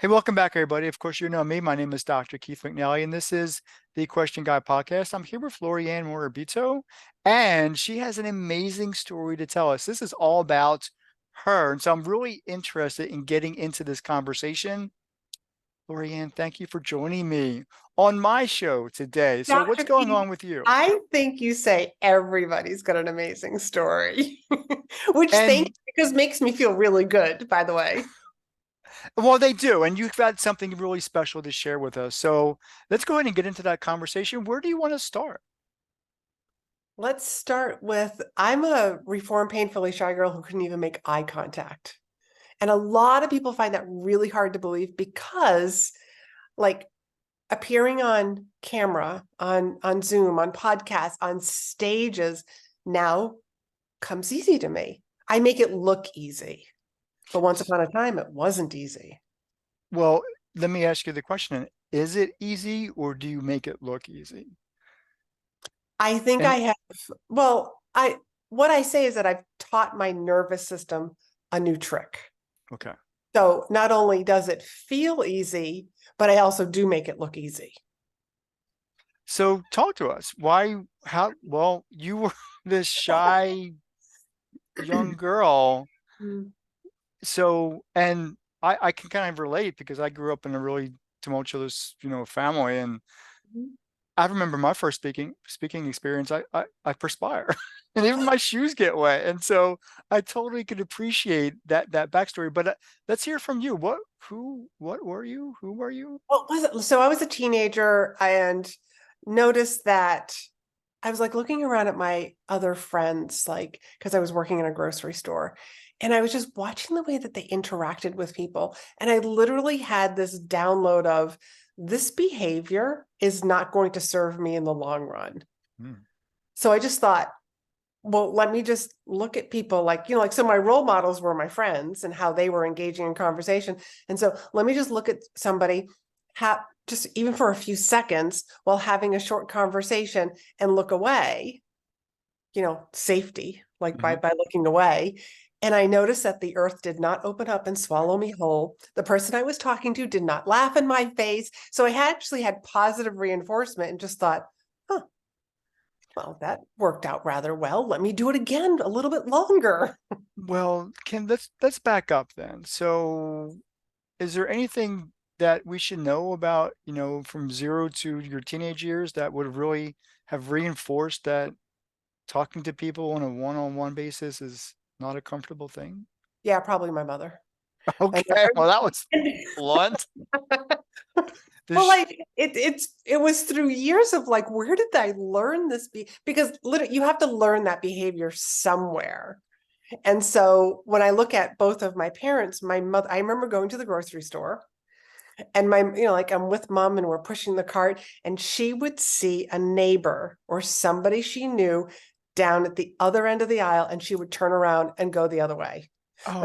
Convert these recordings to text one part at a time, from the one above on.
Hey, welcome back, everybody. Of course, you know me. My name is Dr. Keith McNally, and this is the Question Guy podcast. I'm here with Laurie-Ann Morabito, and she has an amazing story to tell us. This is all about her. And so I'm really interested in getting into this conversation. Laurie-Ann, thank you for joining me on my show today. So what's Dr. going Keith, on with you? I think you say everybody's got an amazing story, which thank And you because makes me feel really good, by the way. well, they do. And you've got something really special to share with us. So let's go ahead and get into that conversation. Where do you want to start? Let's start with I'm a reformed painfully shy girl who couldn't even make eye contact. And a lot of people find that really hard to believe because like appearing on camera, on Zoom, on podcasts, on stages now comes easy to me. I make it look easy. But once upon a time, it wasn't easy. Well, let me ask you the question. Is it easy or do you make it look easy? I think And I have, well, what I say is that I've taught my nervous system a new trick. okay. So not only does it feel easy, but I also do make it look easy. So talk to us. Well, you were this shy young girl. Mm. So, and I can kind of relate because I grew up in a really tumultuous, family. And I remember my first speaking experience, I perspire and even my shoes get wet. And so I totally could appreciate that backstory. But let's hear from you. What were you? Who were you? What was it? So I was a teenager and noticed that I was like looking around at my other friends, like, because I was working in a grocery store. And I was just watching the way that they interacted with people. And I literally had this download of this behavior is not going to serve me in the long run. Hmm. So I just thought, well, let me just look at people like, like, so my role models were my friends and how they were engaging in conversation. And so let me just look at somebody, just even for a few seconds while having a short conversation and look away, safety, like by Mhm. by looking away. And I noticed that the earth did not open up and swallow me whole. The person I was talking to did not laugh in my face. So I actually had positive reinforcement and just thought, huh, well, that worked out rather well. Let me do it again a little bit longer. Well, let's back up then. So, is there anything that we should know about, from 0 to your teenage years that would really have reinforced that talking to people on a one-on-one basis is not a comfortable thing? Yeah, probably my mother. My Okay, well, that was mother. blunt. Well, This, like it was through years of like, where did I learn this? Because literally, you have to learn that behavior somewhere. And so when I look at both of my parents, my mother, I remember going to the grocery store and like I'm with mom and we're pushing the cart and she would see a neighbor or somebody she knew down at the other end of the aisle and she would turn around and go the other way. oh,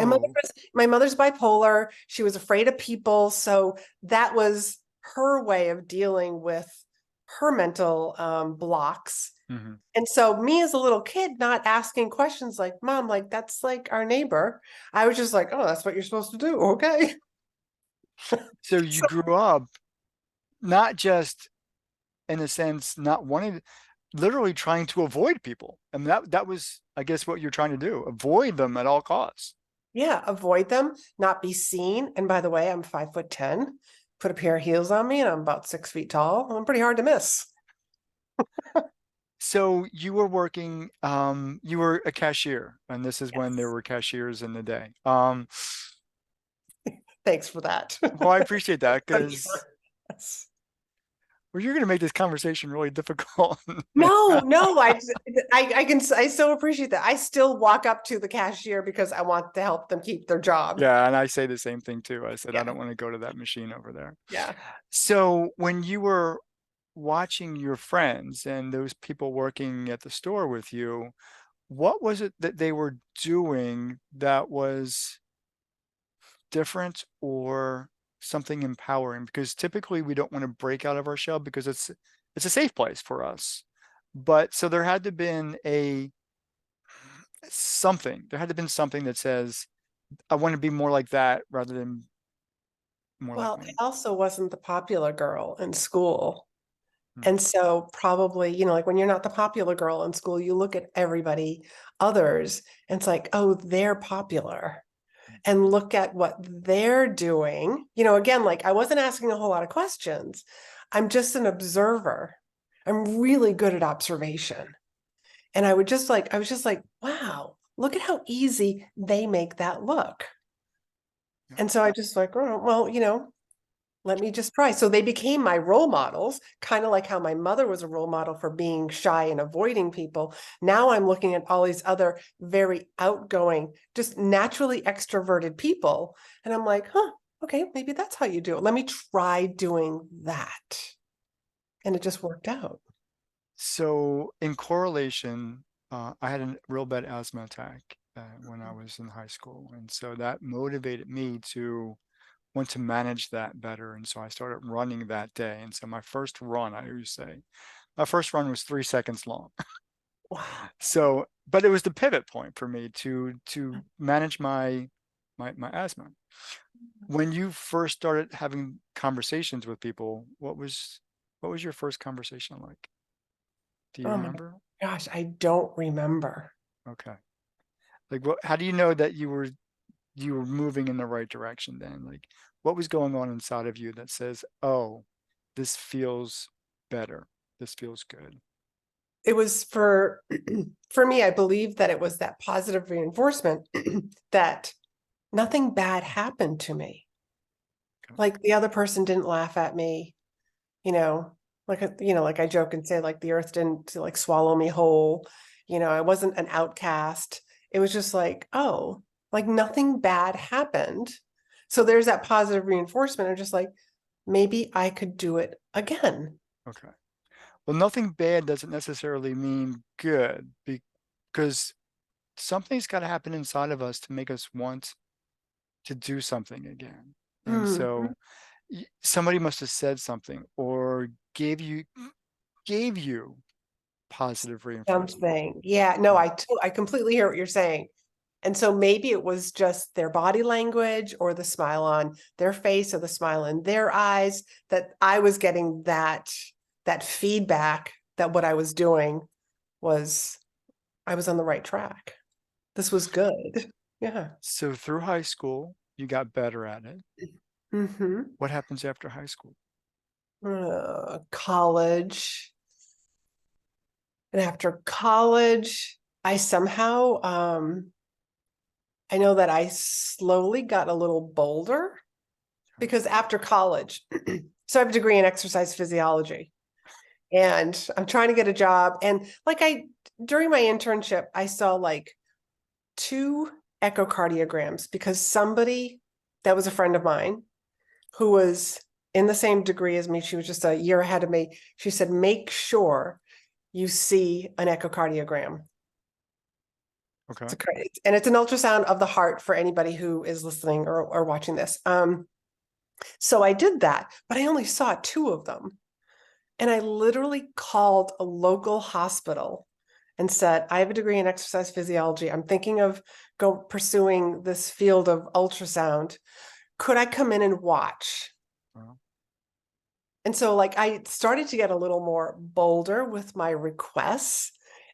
My mother's bipolar. She was afraid of people. So that was her way of dealing with her mental blocks. mhm. And so me as a little kid, not asking questions like, Mom, like that's like our neighbor. I was just like, oh, that's what you're supposed to do. Okay. So you So grew up not just in a sense not wanting, literally trying to avoid people. I mean, that was, I guess, what you're trying to do, avoid them at all costs. yeah, avoid them, not be seen. And by the way, I'm 5'10". Put a pair of heels on me and I'm about 6 feet tall. I'm pretty hard to miss. So you were working, you were a cashier, and this is when there Yes. were cashiers in the day. Thanks for that. Well, I appreciate that So, because yes. well, you're going to make this conversation really difficult. No, no, I still appreciate that. I still walk up to the cashier because I want to help them keep their job. Yeah, and I say the same thing too. I said I Yeah, don't want to go to that machine over there. yeah. So when you were watching your friends and those people working at the store with you, what was it that they were doing that was different or something empowering? Because typically we don't want to break out of our shell because it's a safe place for us. But so there had to been a something. There had to been something that says, I want to be more like that rather than more like Well, I me. also wasn't the popular girl in school. Hmm. And so probably, like when you're not the popular girl in school, you look at everybody others and it's like, oh, they're popular. And look at what they're doing. Again, like I wasn't asking a whole lot of questions. I'm just an observer. I'm really good at observation. And I was just like, wow, look at how easy they make that look. Yeah. And so I just like, oh, well, let me just try. So they became my role models, kind of like how my mother was a role model for being shy and avoiding people. Now I'm looking at all these other very outgoing, just naturally extroverted people. And I'm like, huh, okay, maybe that's how you do it. Let me try doing that. And it just worked out. So in correlation, I had a real bad asthma attack when I was in high school, and so that motivated me to want to manage that better. And so I started running that day. And so my first run, I always say, my first run was 3 seconds long. Wow. So, but it was the pivot point for me to manage my asthma. When you first started having conversations with people, what was your first conversation like? Do you Oh my remember? gosh, I don't remember. Okay. Like what, how do you know that you were moving in the right direction then? Like what was going on inside of you that says, "Oh, this feels better. This feels good." It was for me, I believe that it was that positive reinforcement that nothing bad happened to me. Okay. Like the other person didn't laugh at me, you know, like I joke and say like the earth didn't like swallow me whole. I wasn't an outcast. It was just like, oh, like nothing bad happened. So there's that positive reinforcement of just like, maybe I could do it again. Okay. Well, nothing bad doesn't necessarily mean good because something's got to happen inside of us to make us want to do something again. And Mhm. so somebody must have said something or gave you positive reinforcement. Something. Yeah, no, Right. I completely hear what you're saying. And so maybe it was just their body language or the smile on their face or the smile in their eyes that I was getting that feedback that what I was doing was I was on the right track. This was good. Yeah. So through high school, you got better at it. Hmm. What happens after high school? College. And after college, I somehow I know that I slowly got a little bolder Okay. because after college, so I have a degree in exercise physiology and I'm trying to get a job. And like during my internship, I saw like two echocardiograms because somebody that was a friend of mine who was in the same degree as me, she was just a year ahead of me. She said, make sure you see an echocardiogram. Okay. And it's an ultrasound of the heart for anybody who is listening or watching this. So I did that, but I only saw two of them. And I literally called a local hospital and said, I have a degree in exercise physiology. I'm thinking of go pursuing this field of ultrasound. Could I come in and watch? Well, And so like I started to get a little more bolder with my requests.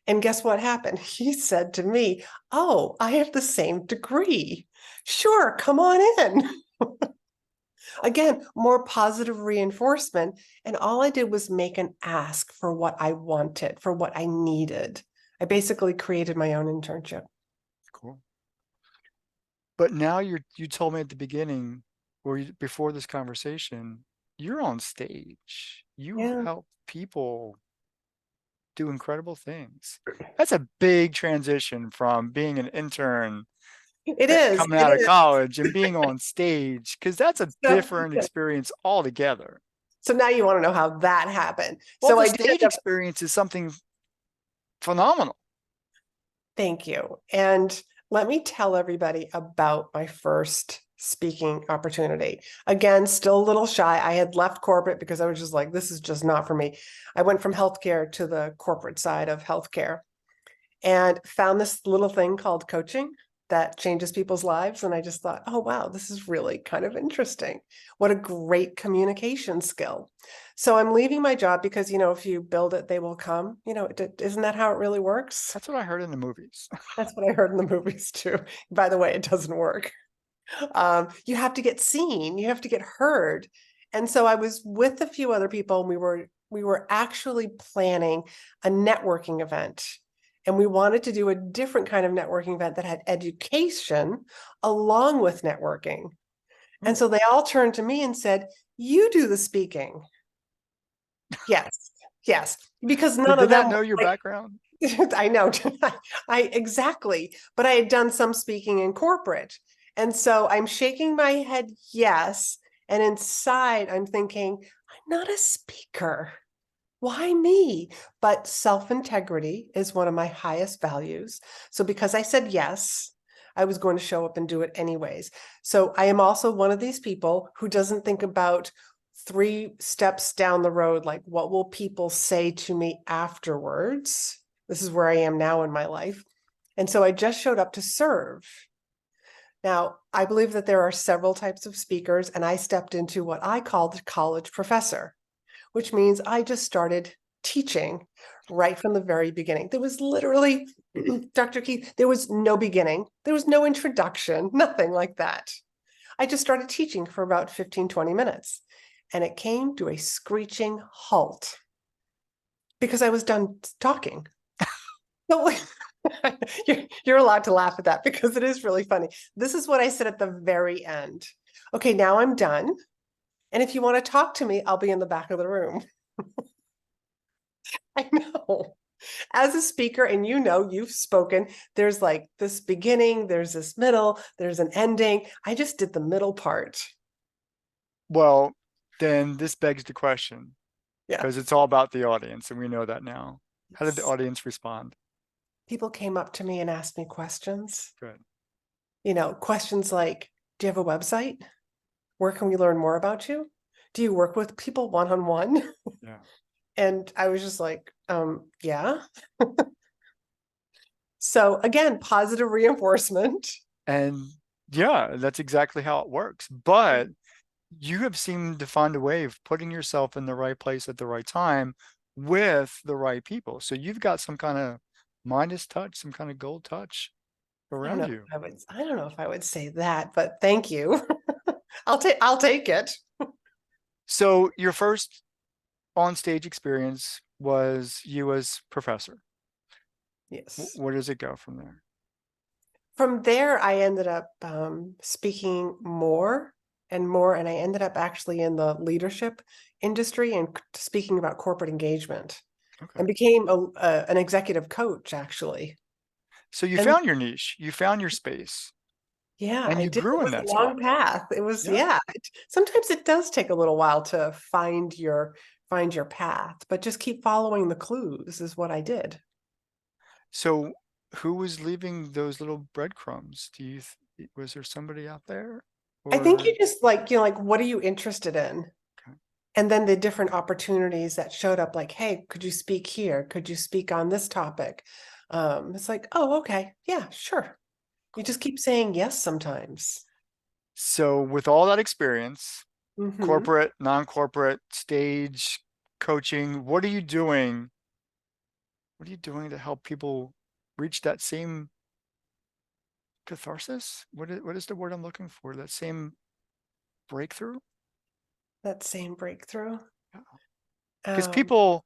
And guess what happened? He said to me, oh, I have the same degree. Sure, come on in. Again, more positive reinforcement. And all I did was make an ask for what I wanted, for what I needed. I basically created my own internship. cool. But now you told me at the beginning or before this conversation, you're on stage. You Yeah, help people do incredible things. That's a big transition from being an intern it is. coming It out of is. college and being on stage because that's a So, different experience altogether. so now you want to know how that happened. Well, So the I did end stage up, experience is something phenomenal. thank you. And let me tell everybody about my first speaking opportunity. Again, still a little shy. I had left corporate because I was just like, this is just not for me. I went from healthcare to the corporate side of healthcare and found this little thing called coaching. that changes people's lives. And I just thought, oh, wow, this is really kind of interesting. What a great communication skill. So I'm leaving my job because, if you build it, they will come. Isn't that how it really works? That's what I heard in the movies. That's what I heard in the movies too. By the way, it doesn't work. You have to get seen, you have to get heard. And so I was with a few other people, and we were actually planning a networking event. And we wanted to do a different kind of networking event that had education along with networking. And Ooh. so they all turned to me and said, "You do the speaking." Yes, yes, because Did none they of not them know your like, background? I know. I exactly. But I had done some speaking in corporate. And so I'm shaking my head, yes. And inside, I'm thinking, I'm not a speaker. Why me? But self-integrity is one of my highest values. So because I said yes, I was going to show up and do it anyways. So I am also one of these people who doesn't think about 3 steps down the road, like what will people say to me afterwards? This is where I am now in my life. And so I just showed up to serve. Now, I believe that there are several types of speakers, and I stepped into what I called college professor, which means I just started teaching right from the very beginning. There was literally, Dr. Keith, there was no beginning. There was no introduction, nothing like that. I just started teaching for about 15, 20 minutes. And it came to a screeching halt because I was done talking. So you're allowed to laugh at that because it is really funny. This is what I said at the very end. Okay, now I'm done. And if you want to talk to me, I'll be in the back of the room. I know. As a speaker, and you've spoken, there's like this beginning, there's this middle, there's an ending. I just did the middle part. Well, then this begs the question, Yeah. because it's all about the audience, and we know that now. How did the Yes. audience respond? People came up to me and asked me questions. Good. Questions like, do you have a website? Where can we learn more about you? Do you work with people one-on-one? Yeah. And I was just like, yeah. So again, positive reinforcement. And yeah, that's exactly how it works. But you have seemed to find a way of putting yourself in the right place at the right time with the right people. So you've got some kind of Midas touch, some kind of gold touch I don't around know you. I don't know if I would say that, but thank you. I'll take it. So your first on stage experience was you as professor. Yes. Where does it go from there? From there, I ended up speaking more and more, and I ended up actually in the leadership industry and speaking about corporate engagement, Okay. and became an executive coach actually. So you And found your niche, you found your space, yeah, and I you did. grew It in was a that long space. path. It was, Yeah. yeah. Sometimes it does take a little while to find your path, but just keep following the clues is what I did. So who was leaving those little breadcrumbs? Was there somebody out there? I think you Or just like, what are you interested in? okay. And then the different opportunities that showed up, like, hey, could you speak here? Could you speak on this topic? It's like, oh, okay, yeah, sure. You Cool. just keep saying yes sometimes. So with all that experience, Hmm. corporate, non-corporate, stage, coaching, what are you doing? What are you doing to help people reach that same catharsis? What is the word I'm looking for? That same breakthrough? That same breakthrough. Because Um, people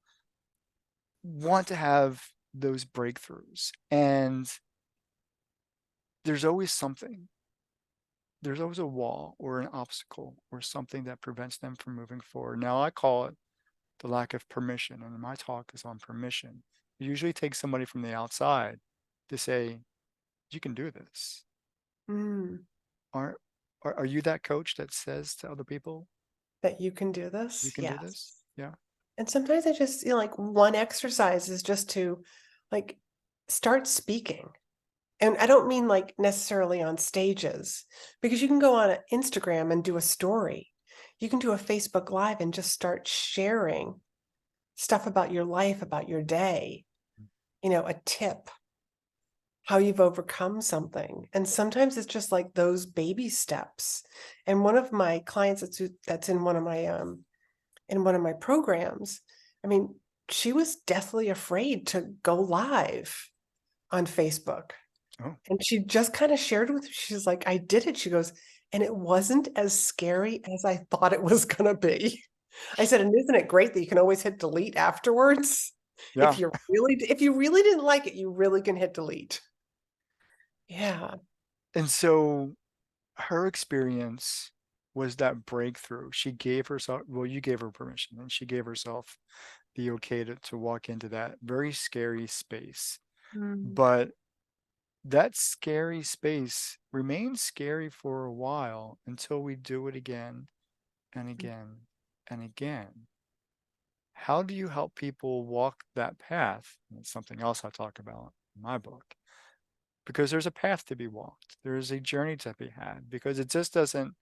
want to have those breakthroughs, and there's always something. There's always a wall or an obstacle or something that prevents them from moving forward. Now, I call it the lack of permission, and my talk is on permission. It usually takes somebody from the outside to say, you can do this. mm, Are, are you that coach that says to other people, that you can do you this. can do Yes. this? Yeah. And sometimes I just, like one exercise is just to like start speaking. And I don't mean like necessarily on stages, because you can go on Instagram and do a story. You can do a Facebook Live and just start sharing stuff about your life, about your day, a tip. how you've overcome something. And sometimes it's just like those baby steps. And one of my clients that's in one of my programs, I mean, she was deathly afraid to go live on Facebook. Oh, And she just kind of shared with me, she's like, I did it. She goes, and it wasn't as scary as I thought it was gonna be. I said, and isn't it great that you can always hit delete afterwards? yeah. If you really didn't like it, you really can hit delete. Yeah. And so her experience was that breakthrough. She gave herself, well, you gave her permission, and she gave herself the okay to walk into that very scary space. Mm. But that scary space remains scary for a while until we do it again and again and again. How do you help people walk that path? And it's something else I talk about in my book. Because there's a path to be walked. There's a journey to be had. Because it just doesn't,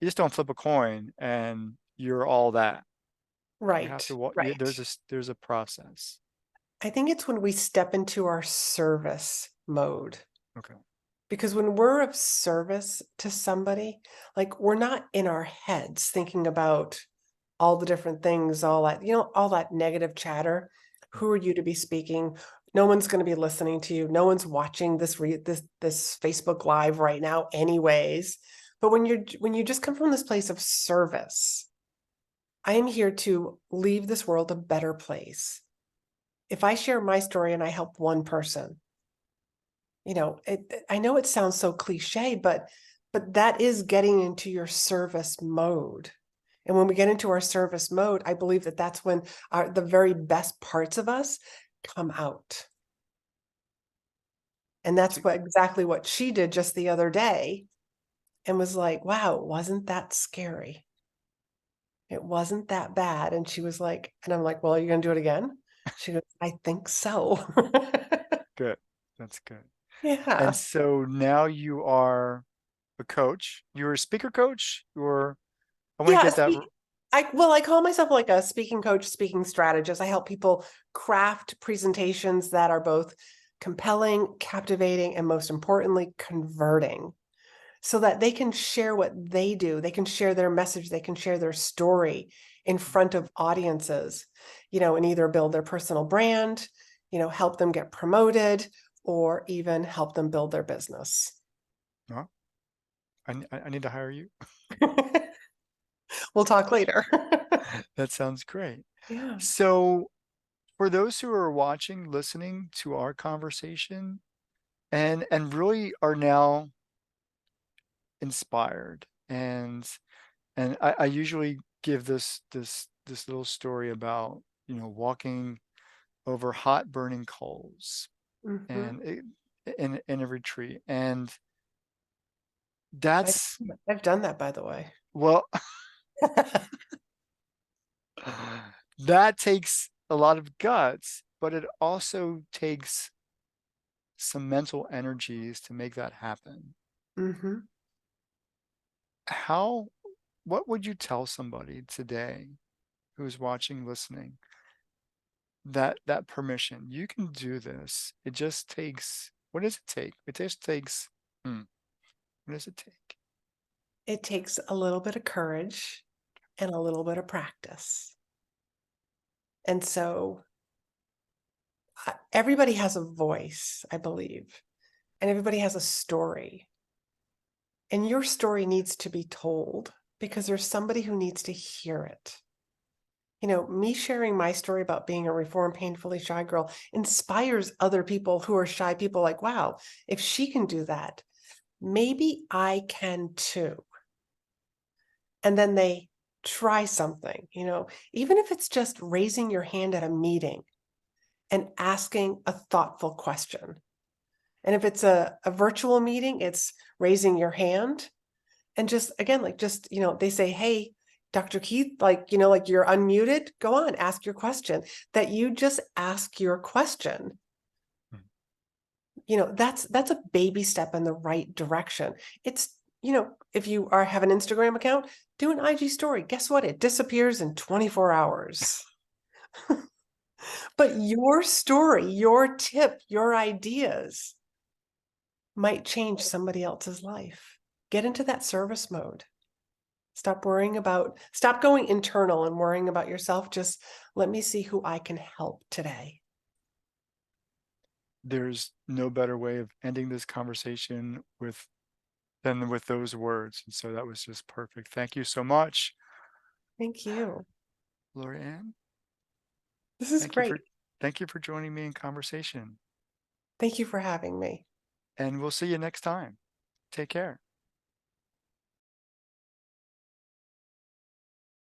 you just don't flip a coin and you're all that. You have Right, to walk, right. there's a process. I think it's when we step into our service mode. Okay. Because when we're of service to somebody, like we're not in our heads thinking about all the different things, all that, all that negative chatter. Who are you to be speaking? No one's going to be listening to you. No one's watching this Facebook Live right now, anyways. But when you just come from this place of service, I am here to leave this world a better place. If I share my story and I help one person, I know it sounds so cliche, but that is getting into your service mode. And when we get into our service mode, I believe that that's when the very best parts of us come out. And That's that's exactly what she did just the other day, and was like, wow, wasn't that scary? It wasn't that bad. And she was like, and I'm like, well, are you going to do it again? She goes, I think so. good. That's good. And Yeah. so now you are a coach. You're a speaker coach, or I want to Yeah, get that. I call myself like a speaking coach, speaking strategist. I help people craft presentations that are both compelling, captivating, and most importantly, converting so that they can share what they do. They can share their message, they can share their story in front of audiences, and either build their personal brand, help them get promoted, or even help them build their business. No, I need to hire you. We'll talk later. That sounds great. Yeah. So for those who are watching, listening to our conversation and really are now inspired, and I usually give this little story about, walking over hot burning coals Hmm. and in a retreat. And I've, that's, I've done that, by the way. well, that takes a lot of guts, but it also takes some mental energies to make that happen. Hmm. How, what would you tell somebody today who's watching, listening, that permission, you can do this. It just takes, what does it take? It just takes, what does it take? It takes a little bit of courage and a little bit of practice. And so everybody has a voice, I believe, and everybody has a story. And your story needs to be told because there's somebody who needs to hear it. Me sharing my story about being a reformed, painfully shy girl inspires other people who are shy people like, wow, if she can do that, maybe I can too. And then they try something, even if it's just raising your hand at a meeting and asking a thoughtful question. And if it's a virtual meeting, it's raising your hand and just, again, like just, they say, hey, Dr. Keith, like you're unmuted, go on, ask your question, that you just ask your question. Hmm. That's a baby step in the right direction. It's, if you have an Instagram account, do an IG story. Guess what? It disappears in 24 hours. But your story, your tip, your ideas, might change somebody else's life. Get into that service mode. Stop going internal and worrying about yourself. Just let me see who I can help today. There's no better way of ending this conversation than with those words. And so that was just perfect. Thank you so much, Thank you. Laurie-Ann. This is Thank you for great. thank you for joining me in conversation. Thank you for having me. And we'll see you next time. Take care.